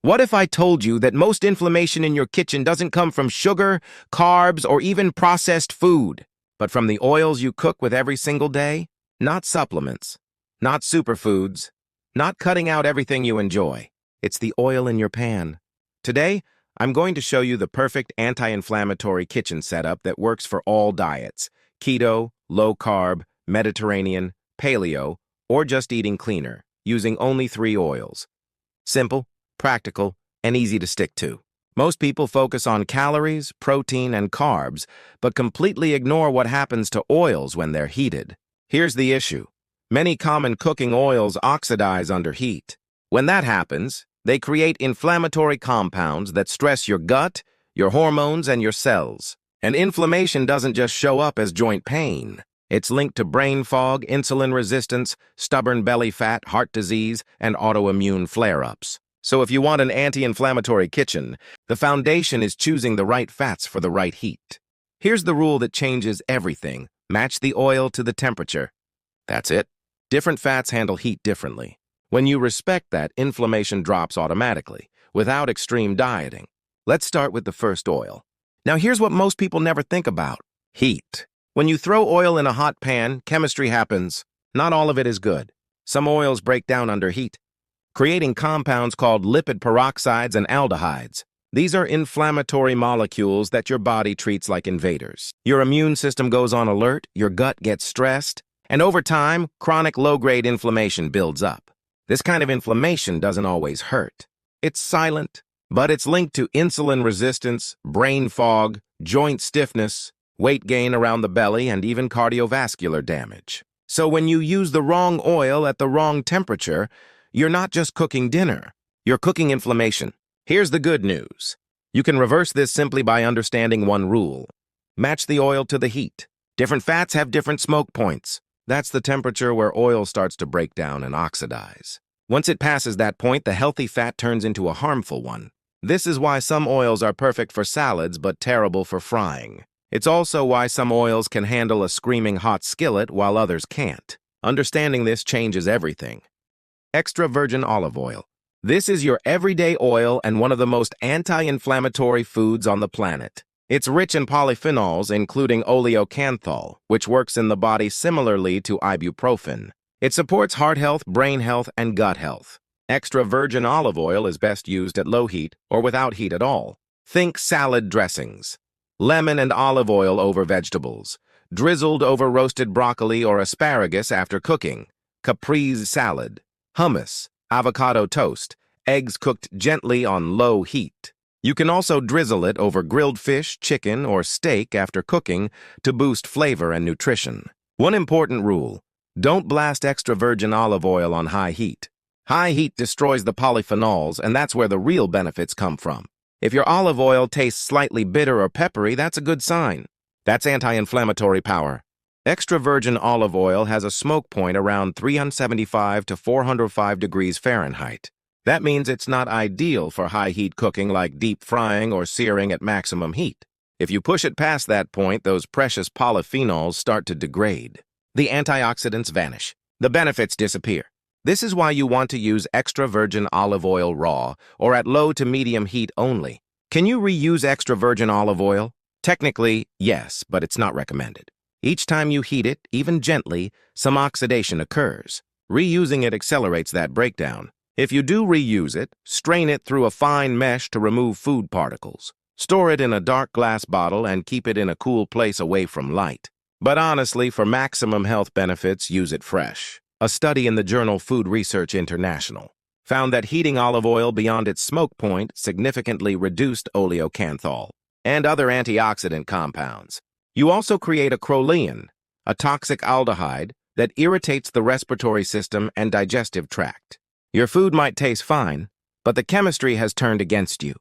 What if I told you that most inflammation in your kitchen doesn't come from sugar, carbs, or even processed food, but from the oils you cook with every single day? Not supplements, not superfoods, not cutting out everything you enjoy. It's the oil in your pan. Today, I'm going to show you the perfect anti-inflammatory kitchen setup that works for all diets: keto, low-carb, Mediterranean, paleo, or just eating cleaner, using only 3 oils. Simple, practical, and easy to stick to. Most people focus on calories, protein, and carbs, but completely ignore what happens to oils when they're heated. Here's the issue. Many common cooking oils oxidize under heat. When that happens, they create inflammatory compounds that stress your gut, your hormones, and your cells. And inflammation doesn't just show up as joint pain. It's linked to brain fog, insulin resistance, stubborn belly fat, heart disease, and autoimmune flare-ups. So if you want an anti-inflammatory kitchen, the foundation is choosing the right fats for the right heat. Here's the rule that changes everything. Match the oil to the temperature. That's it. Different fats handle heat differently. When you respect that, inflammation drops automatically, without extreme dieting. Let's start with the first oil. Now here's what most people never think about: heat. When you throw oil in a hot pan, chemistry happens. Not all of it is good. Some oils break down under heat, creating compounds called lipid peroxides and aldehydes. These are inflammatory molecules that your body treats like invaders. Your immune system goes on alert, your gut gets stressed, and over time, chronic low-grade inflammation builds up. This kind of inflammation doesn't always hurt. It's silent, but it's linked to insulin resistance, brain fog, joint stiffness, weight gain around the belly, and even cardiovascular damage. So when you use the wrong oil at the wrong temperature, you're not just cooking dinner, you're cooking inflammation. Here's the good news. You can reverse this simply by understanding one rule. Match the oil to the heat. Different fats have different smoke points. That's the temperature where oil starts to break down and oxidize. Once it passes that point, the healthy fat turns into a harmful one. This is why some oils are perfect for salads but terrible for frying. It's also why some oils can handle a screaming hot skillet while others can't. Understanding this changes everything. Extra virgin olive oil. This is your everyday oil and one of the most anti-inflammatory foods on the planet. It's rich in polyphenols, including oleocanthal, which works in the body similarly to ibuprofen. It supports heart health, brain health, and gut health. Extra virgin olive oil is best used at low heat or without heat at all. Think salad dressings. Lemon and olive oil over vegetables. Drizzled over roasted broccoli or asparagus after cooking. Caprese salad. Hummus. Avocado toast. Eggs cooked gently on low heat. You can also drizzle it over grilled fish, chicken, or steak after cooking to boost flavor and nutrition. One important rule: don't blast extra virgin olive oil on high heat. High heat destroys the polyphenols, and that's where the real benefits come from. If your olive oil tastes slightly bitter or peppery, that's a good sign. That's anti-inflammatory power. Extra virgin olive oil has a smoke point around 375 to 405 degrees Fahrenheit. That means it's not ideal for high-heat cooking like deep frying or searing at maximum heat. If you push it past that point, those precious polyphenols start to degrade. The antioxidants vanish. The benefits disappear. This is why you want to use extra virgin olive oil raw or at low to medium heat only. Can you reuse extra virgin olive oil? Technically, yes, but it's not recommended. Each time you heat it, even gently, some oxidation occurs. Reusing it accelerates that breakdown. If you do reuse it, strain it through a fine mesh to remove food particles. Store it in a dark glass bottle and keep it in a cool place away from light. But honestly, for maximum health benefits, use it fresh. A study in the journal Food Research International found that heating olive oil beyond its smoke point significantly reduced oleocanthal and other antioxidant compounds. You also create acrolein, a toxic aldehyde that irritates the respiratory system and digestive tract. Your food might taste fine, but the chemistry has turned against you.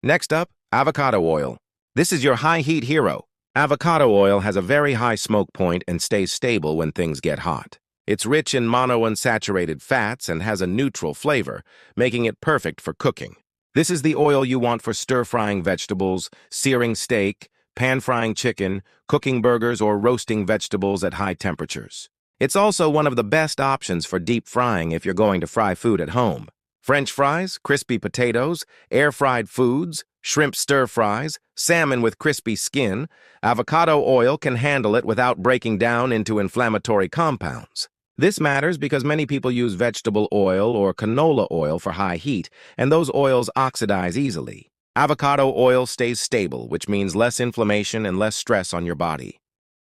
Next up, avocado oil. This is your high-heat hero. Avocado oil has a very high smoke point and stays stable when things get hot. It's rich in monounsaturated fats and has a neutral flavor, making it perfect for cooking. This is the oil you want for stir-frying vegetables, searing steak, pan-frying chicken, cooking burgers, or roasting vegetables at high temperatures. It's also one of the best options for deep frying if you're going to fry food at home. French fries, crispy potatoes, air-fried foods, shrimp stir-fries, salmon with crispy skin, avocado oil can handle it without breaking down into inflammatory compounds. This matters because many people use vegetable oil or canola oil for high heat, and those oils oxidize easily. Avocado oil stays stable, which means less inflammation and less stress on your body.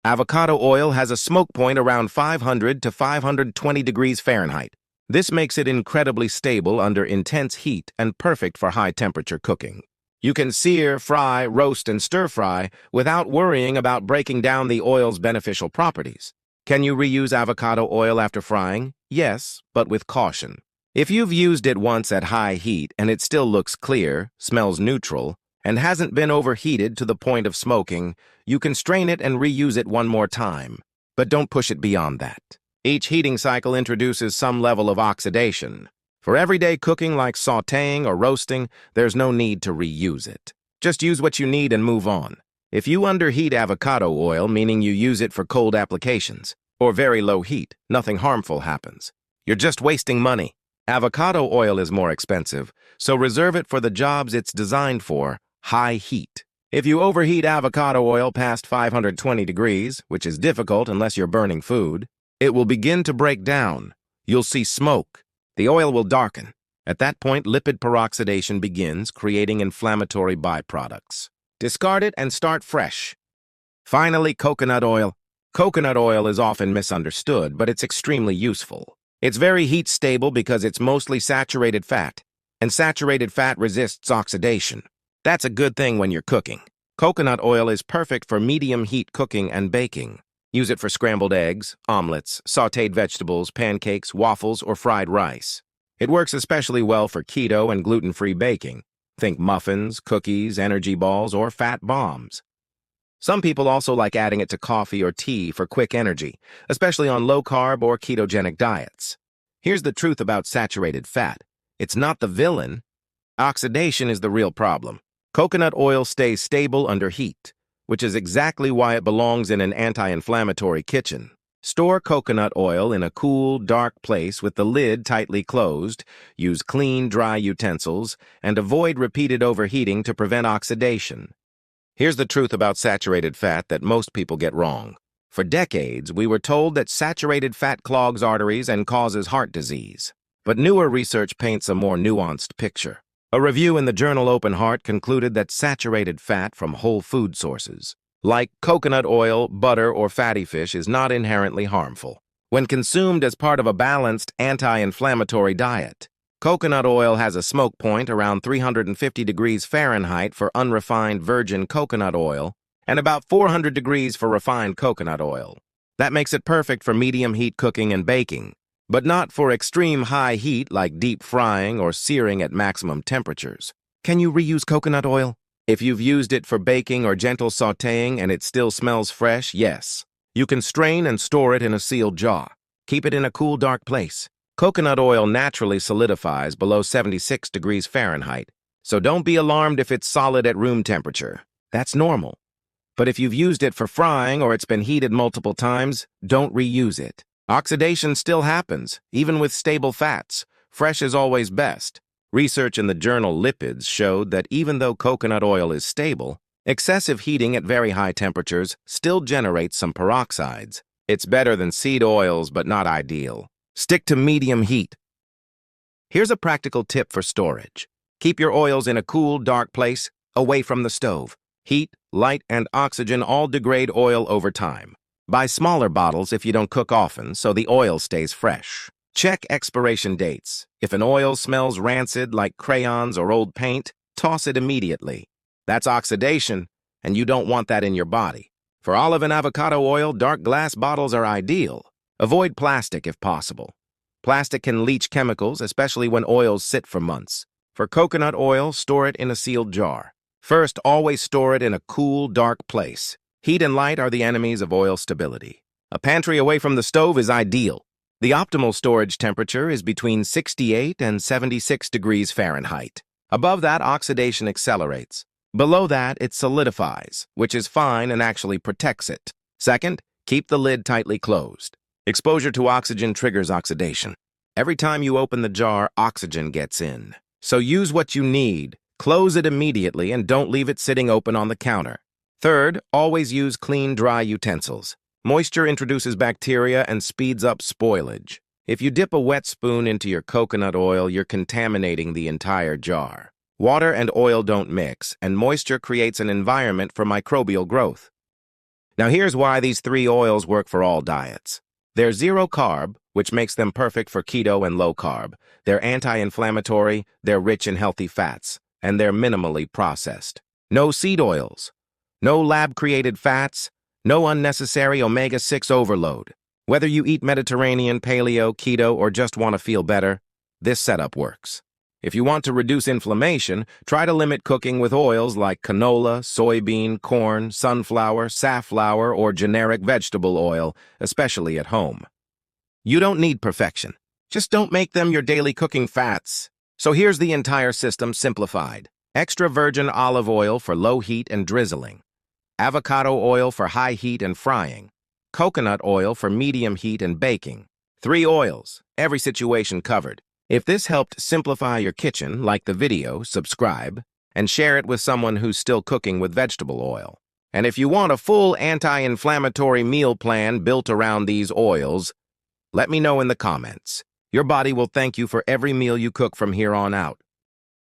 Avocado oil has a smoke point around 500 to 520 degrees Fahrenheit. This makes it incredibly stable under intense heat and perfect for high-temperature cooking. You can sear, fry, roast, and stir-fry without worrying about breaking down the oil's beneficial properties. Can you reuse avocado oil after frying? Yes, but with caution. If you've used it once at high heat and it still looks clear, smells neutral, and hasn't been overheated to the point of smoking, you can strain it and reuse it one more time. But don't push it beyond that. Each heating cycle introduces some level of oxidation. For everyday cooking like sautéing or roasting, there's no need to reuse it. Just use what you need and move on. If you underheat avocado oil, meaning you use it for cold applications, or very low heat, nothing harmful happens. You're just wasting money. Avocado oil is more expensive, so reserve it for the jobs it's designed for, high heat. If you overheat avocado oil past 520 degrees, which is difficult unless you're burning food, it will begin to break down. You'll see smoke. The oil will darken. At that point, lipid peroxidation begins, creating inflammatory byproducts. Discard it and start fresh. Finally, coconut oil. Coconut oil is often misunderstood, but it's extremely useful. It's very heat stable because it's mostly saturated fat, and saturated fat resists oxidation. That's a good thing when you're cooking. Coconut oil is perfect for medium heat cooking and baking. Use it for scrambled eggs, omelets, sautéed vegetables, pancakes, waffles, or fried rice. It works especially well for keto and gluten-free baking. Think muffins, cookies, energy balls, or fat bombs. Some people also like adding it to coffee or tea for quick energy, especially on low-carb or ketogenic diets. Here's the truth about saturated fat. It's not the villain. Oxidation is the real problem. Coconut oil stays stable under heat, which is exactly why it belongs in an anti-inflammatory kitchen. Store coconut oil in a cool, dark place with the lid tightly closed, use clean, dry utensils, and avoid repeated overheating to prevent oxidation. Here's the truth about saturated fat that most people get wrong. For decades, we were told that saturated fat clogs arteries and causes heart disease. But newer research paints a more nuanced picture. A review in the journal Open Heart concluded that saturated fat from whole food sources, like coconut oil, butter, or fatty fish, is not inherently harmful. When consumed as part of a balanced anti-inflammatory diet, coconut oil has a smoke point around 350 degrees Fahrenheit for unrefined virgin coconut oil and about 400 degrees for refined coconut oil. That makes it perfect for medium heat cooking and baking, but not for extreme high heat like deep frying or searing at maximum temperatures. Can you reuse coconut oil? If you've used it for baking or gentle sautéing and it still smells fresh, yes. You can strain and store it in a sealed jar. Keep it in a cool, dark place. Coconut oil naturally solidifies below 76 degrees Fahrenheit, so don't be alarmed if it's solid at room temperature. That's normal. But if you've used it for frying or it's been heated multiple times, don't reuse it. Oxidation still happens, even with stable fats. Fresh is always best. Research in the journal Lipids showed that even though coconut oil is stable, excessive heating at very high temperatures still generates some peroxides. It's better than seed oils, but not ideal. Stick to medium heat. Here's a practical tip for storage. Keep your oils in a cool, dark place, away from the stove. Heat, light, and oxygen all degrade oil over time. Buy smaller bottles if you don't cook often, so the oil stays fresh. Check expiration dates. If an oil smells rancid like crayons or old paint, toss it immediately. That's oxidation, and you don't want that in your body. For olive and avocado oil, dark glass bottles are ideal. Avoid plastic if possible. Plastic can leach chemicals, especially when oils sit for months. For coconut oil, store it in a sealed jar. First, always store it in a cool, dark place. Heat and light are the enemies of oil stability. A pantry away from the stove is ideal. The optimal storage temperature is between 68 and 76 degrees Fahrenheit. Above that, oxidation accelerates. Below that, it solidifies, which is fine and actually protects it. Second, keep the lid tightly closed. Exposure to oxygen triggers oxidation. Every time you open the jar, oxygen gets in. So use what you need, close it immediately, and don't leave it sitting open on the counter. Third, always use clean, dry utensils. Moisture introduces bacteria and speeds up spoilage. If you dip a wet spoon into your coconut oil, you're contaminating the entire jar. Water and oil don't mix, and moisture creates an environment for microbial growth. Now here's why these 3 oils work for all diets. They're zero carb, which makes them perfect for keto and low carb. They're anti-inflammatory, they're rich in healthy fats, and they're minimally processed. No seed oils, no lab-created fats, no unnecessary omega-6 overload. Whether you eat Mediterranean, paleo, keto, or just want to feel better, this setup works. If you want to reduce inflammation, try to limit cooking with oils like canola, soybean, corn, sunflower, safflower, or generic vegetable oil, especially at home. You don't need perfection. Just don't make them your daily cooking fats. So here's the entire system simplified. Extra virgin olive oil for low heat and drizzling. Avocado oil for high heat and frying. Coconut oil for medium heat and baking. 3 oils, every situation covered. If this helped simplify your kitchen, like the video, subscribe, and share it with someone who's still cooking with vegetable oil. And if you want a full anti-inflammatory meal plan built around these oils, let me know in the comments. Your body will thank you for every meal you cook from here on out.